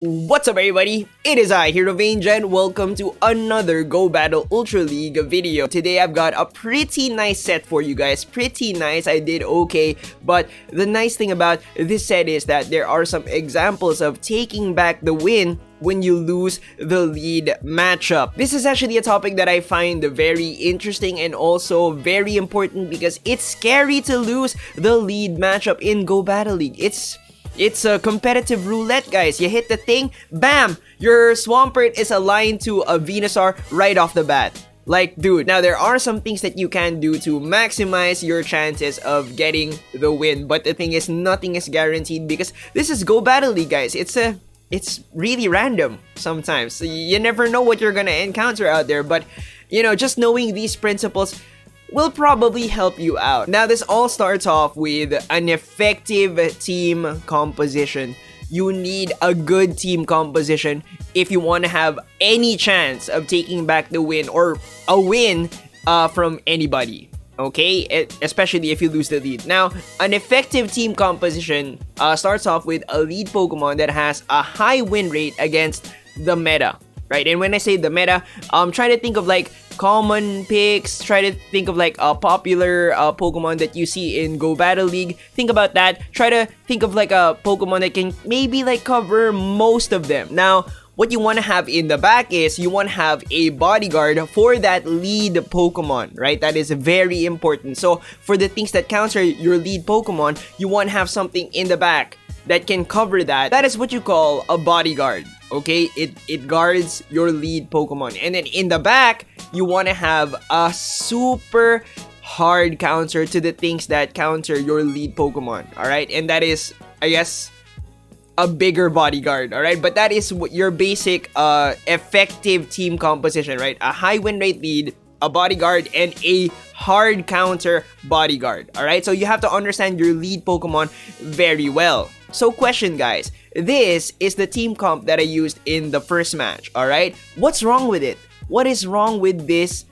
What's up everybody, it is I, Hero Vanjan. Welcome to another Go Battle Ultra League video. Today I've got a pretty nice set for you guys, pretty nice, I did okay. But the nice thing about this set is that there are some examples of taking back the win when you lose the lead matchup. This is actually a topic that I find very interesting and also very important because it's scary to lose the lead matchup in Go Battle League. It's a competitive roulette, guys. You hit the thing, bam! Your Swampert is aligned to a Venusaur right off the bat. Like, dude, now there are some things that you can do to maximize your chances of getting the win. But the thing is, nothing is guaranteed because this is Go Battle League, guys. It's really random sometimes. So you never know what you're gonna encounter out there. But, you know, just knowing these principles will probably help you out. Now, this all starts off with an effective team composition. You need a good team composition if you want to have any chance of taking back the win or a win from anybody. Okay, especially if you lose the lead. Now, an effective team composition starts off with a lead Pokemon that has a high win rate against the meta, right? And when I say the meta, try to think of like common picks, try to think of like a popular Pokemon that you see in Go Battle League. Think about that. Try to think of like a Pokemon that can maybe like cover most of them. Now, what you want to have in the back is you want to have a bodyguard for that lead Pokemon, right? That is very important. So for the things that counter your lead Pokemon, you want to have something in the back that can cover that. That is what you call a bodyguard. Okay, it guards your lead Pokemon. And then in the back, you want to have a super hard counter to the things that counter your lead Pokemon. Alright, and that is, I guess, a bigger bodyguard. Alright, but that is your basic effective team composition, right? A high win rate lead, a bodyguard, and a hard counter bodyguard. Alright, so you have to understand your lead Pokemon very well. So question, guys, this is the team comp that I used in the first match, alright? What's wrong with it? What is wrong with this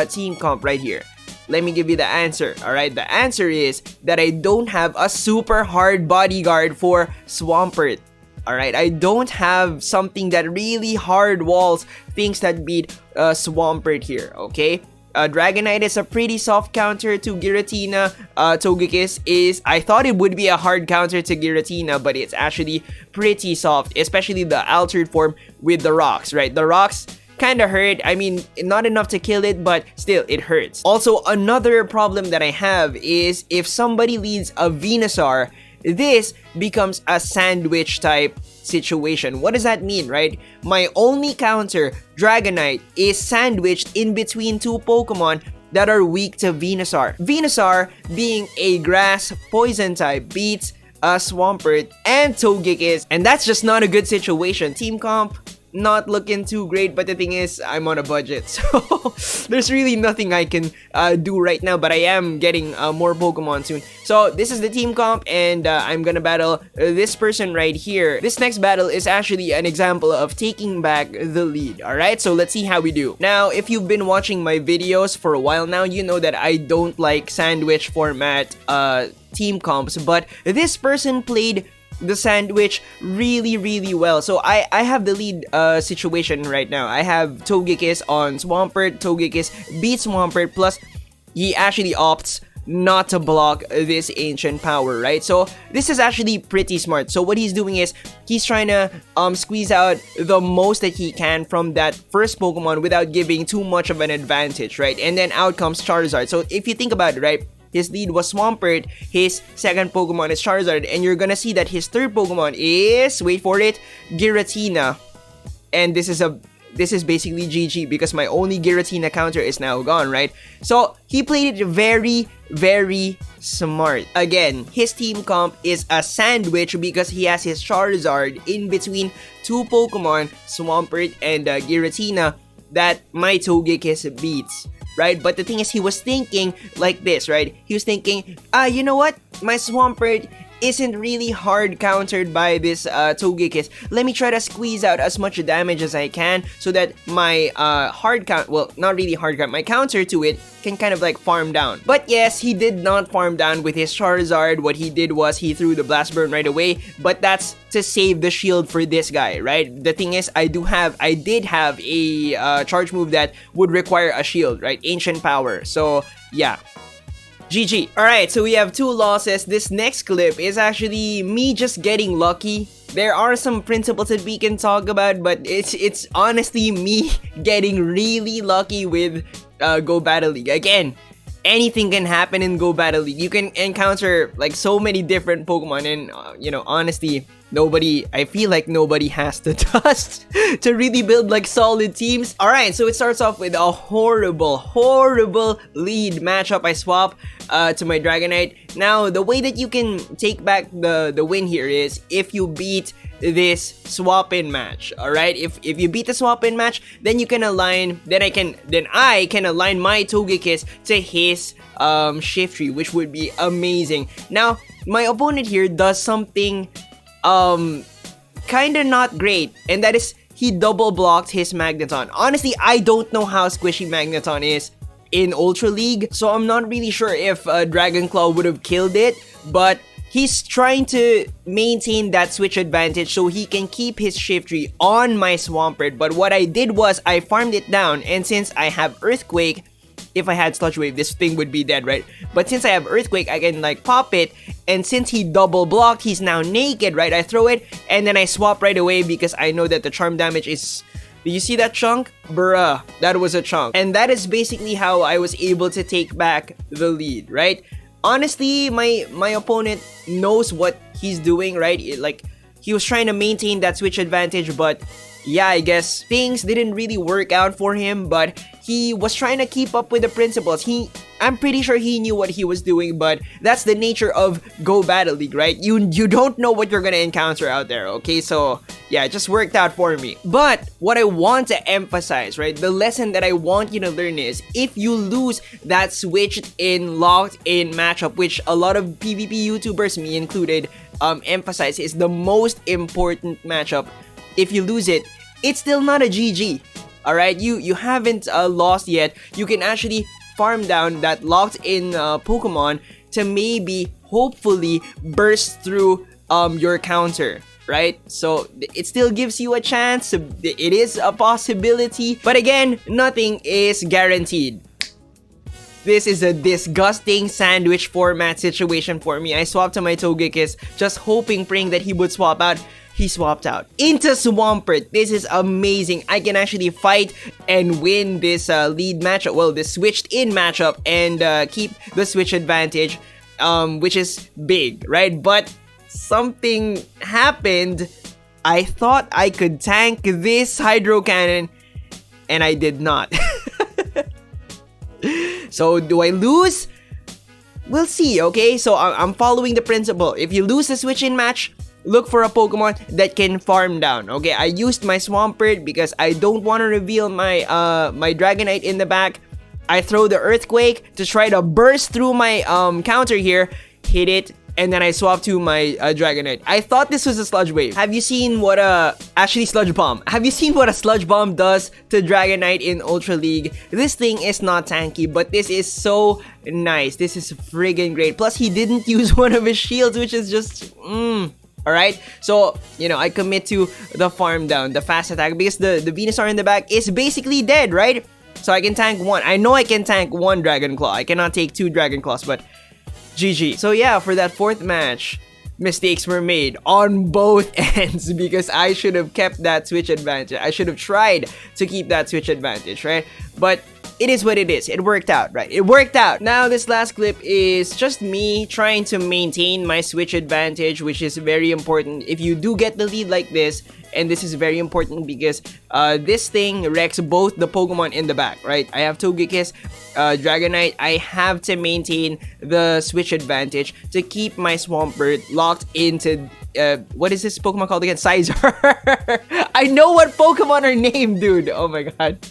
team comp right here? Let me give you the answer, alright? The answer is that I don't have a super hard bodyguard for Swampert, alright? I don't have something that really hard walls things that beat Swampert here, okay? Dragonite is a pretty soft counter to Giratina. Togekiss is, I thought it would be a hard counter to Giratina, but it's actually pretty soft, especially the altered form with the rocks, right? The rocks kinda hurt. I mean, not enough to kill it, but still, it hurts. Also, another problem that I have is if somebody leads a Venusaur, this becomes a sandwich type situation. What does that mean, right? My only counter, Dragonite, is sandwiched in between two Pokemon that are weak to Venusaur. Venusaur, being a grass poison type, beats a Swampert and Togekiss, and that's just not a good situation. Team comp, not looking too great, but the thing is, I'm on a budget, so there's really nothing I can do right now, but I am getting more Pokemon soon. So this is the team comp, and I'm gonna battle this person right here. This next battle is actually an example of taking back the lead, alright? So let's see how we do. Now, if you've been watching my videos for a while now, you know that I don't like sandwich format team comps, but this person played the sandwich really well. So I have the lead situation right now. I have Togekiss on Swampert. Togekiss beats Swampert, plus he actually opts not to block this ancient power, right? So this is actually pretty smart. So what he's doing is he's trying to squeeze out the most that he can from that first Pokemon without giving too much of an advantage, right? And then out comes Charizard. So if you think about it, right, his lead was Swampert, his second Pokemon is Charizard, and you're gonna see that his third Pokemon is, wait for it, Giratina. And this is basically GG because my only Giratina counter is now gone, right? So he played it very smart. Again, his team comp is a sandwich because he has his Charizard in between two Pokemon, Swampert and Giratina, that my Togekiss beats, right? But the thing is, he was thinking like this, right? He was thinking, you know what? My Swampert isn't really hard countered by this Togekiss. Let me try to squeeze out as much damage as I can so that my hard count, well, not really hard count, my counter to it can kind of like farm down. But yes, he did not farm down with his Charizard. What he did was he threw the Blast Burn right away, but that's to save the shield for this guy, right? The thing is, I did have a charge move that would require a shield, right? Ancient Power. So yeah. GG. Alright, so we have 2 losses. This next clip is actually me just getting lucky. There are some principles that we can talk about, but it's honestly me getting really lucky with Go Battle League. Again, anything can happen in Go Battle League. You can encounter like so many different Pokemon, and you know, honestly, I feel like nobody has the dust to really build like solid teams. Alright, so it starts off with a horrible lead matchup. I swap to my Dragonite. Now, the way that you can take back the win here is if you beat this swap-in match. Alright, if you beat the swap-in match, then you can align, then I can align my Togekiss to his Shiftry, which would be amazing. Now, my opponent here does something kinda not great, and that is he double blocked his Magneton. Honestly, I don't know how squishy Magneton is in Ultra League, so I'm not really sure if Dragon Claw would have killed it, but he's trying to maintain that switch advantage so he can keep his Shiftry on my Swampert. But what I did was I farmed it down, and since I have Earthquake, if I had Sludge Wave, this thing would be dead, right? But since I have Earthquake, I can like pop it, and since he double blocked, he's now naked, right? I throw it, and then I swap right away because I know that the charm damage is... Did you see that chunk? Bruh, that was a chunk. And that is basically how I was able to take back the lead, right? Honestly, my opponent knows what he's doing, right? Like, he was trying to maintain that switch advantage, but yeah, I guess things didn't really work out for him, but he was trying to keep up with the principles. I'm pretty sure he knew what he was doing, but that's the nature of Go Battle League, right? You don't know what you're gonna encounter out there, okay? So yeah, it just worked out for me. But what I want to emphasize, right? The lesson that I want you to learn is if you lose that switched in, locked in matchup, which a lot of PvP YouTubers, me included, emphasize is the most important matchup. If you lose it, it's still not a GG. Alright, you haven't lost yet. You can actually farm down that locked in Pokemon to maybe, hopefully, burst through your counter, right? So it still gives you a chance. It is a possibility. But again, nothing is guaranteed. This is a disgusting sandwich format situation for me. I swapped to my Togekiss, just hoping, praying that he would swap out. He swapped out into Swampert. This is amazing. I can actually fight and win this lead matchup. Well, this switched in matchup and keep the switch advantage, which is big, right? But something happened. I thought I could tank this Hydro Cannon, and I did not. So do I lose? We'll see, okay? So I'm following the principle. If you lose a switch in match, look for a Pokemon that can farm down. Okay, I used my Swampert because I don't want to reveal my my Dragonite in the back. I throw the Earthquake to try to burst through my counter here, hit it, and then I swap to my Dragonite. I thought this was a Sludge Wave. Have you seen what actually Sludge Bomb. Have you seen what a Sludge Bomb does to Dragonite in Ultra League? This thing is not tanky, but this is so nice. This is friggin' great. Plus, he didn't use one of his shields, which is just Alright, so, you know, I commit to the farm down, the fast attack, because the Venusaur in the back is basically dead, right? So I can tank one. I know I can tank one Dragon Claw. I cannot take 2 Dragon Claws, but GG. So yeah, for that 4th match, mistakes were made on both ends because I should have kept that switch advantage. I should have tried to keep that switch advantage, right? But it is what it is. It worked out, right? It worked out. Now, this last clip is just me trying to maintain my switch advantage, which is very important. If you do get the lead like this, and this is very important because this thing wrecks both the Pokemon in the back, right? I have Togekiss, Dragonite. I have to maintain the switch advantage to keep my Swampert locked into what is this Pokemon called again? Sizar. I know what Pokemon are named, dude. Oh my god.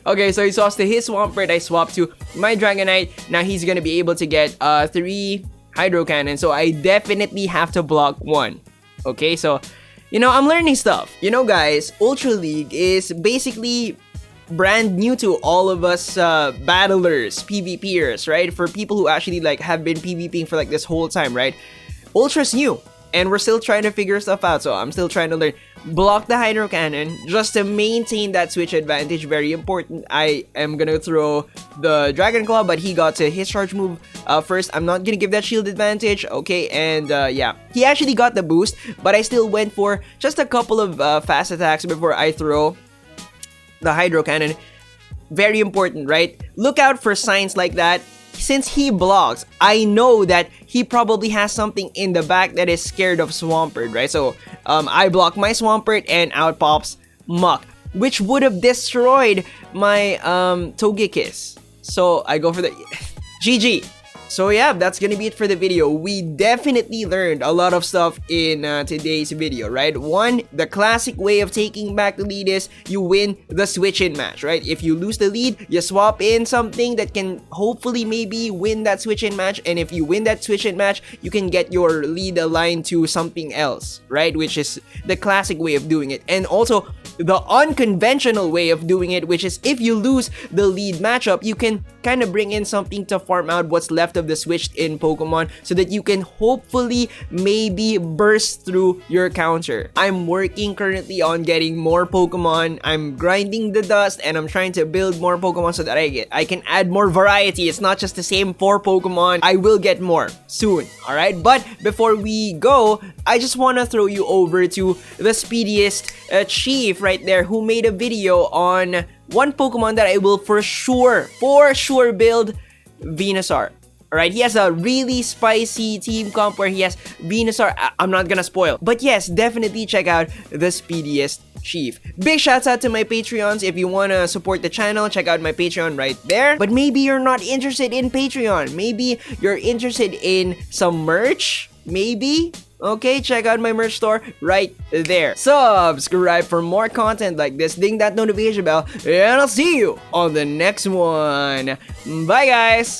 Okay, so he swaps to his Swampert. I swap to my Dragonite. Now he's gonna be able to get 3 Hydro Cannon, so I definitely have to block one. Okay, so, I'm learning stuff. Guys, Ultra League is basically brand new to all of us battlers, PvPers, right? For people who actually have been PvPing for this whole time, right? Ultra's new, and we're still trying to figure stuff out, so I'm still trying to learn. Block the Hydro Cannon just to maintain that switch advantage. Very important. I am gonna throw the Dragon Claw, but he got to his charge move first. I'm not gonna give that shield advantage, okay? And yeah, he actually got the boost, but I still went for just a couple of fast attacks before I throw the Hydro Cannon. Very important, right? Look out for signs like that. Since he blocks, I know that he probably has something in the back that is scared of Swampert, right? So I block my Swampert and out pops Muck, which would have destroyed my Togekiss. So I go for the GG. So yeah, that's gonna be it for the video. We definitely learned a lot of stuff in today's video, right? One, the classic way of taking back the lead is you win the switch-in match, right? If you lose the lead, you swap in something that can hopefully maybe win that switch-in match, and if you win that switch-in match, you can get your lead aligned to something else, right? Which is the classic way of doing it. And also, the unconventional way of doing it, which is if you lose the lead matchup, you can kind of bring in something to farm out what's left of the switched in Pokemon so that you can hopefully maybe burst through your counter. I'm working currently on getting more Pokemon. I'm grinding the dust and I'm trying to build more Pokemon so that I can add more variety. It's not just the same 4 Pokemon. I will get more soon, alright? But before we go, I just want to throw you over to the speediest chief right there who made a video on one Pokemon that I will for sure build, Venusaur. Alright, he has a really spicy team comp where he has Venusaur. I'm not gonna spoil. But yes, definitely check out the speediest chief. Big shouts out to my Patreons. If you wanna support the channel, check out my Patreon right there. But maybe you're not interested in Patreon. Maybe you're interested in some merch. Maybe. Okay, check out my merch store right there. Subscribe for more content like this. Ding that notification bell. And I'll see you on the next one. Bye, guys.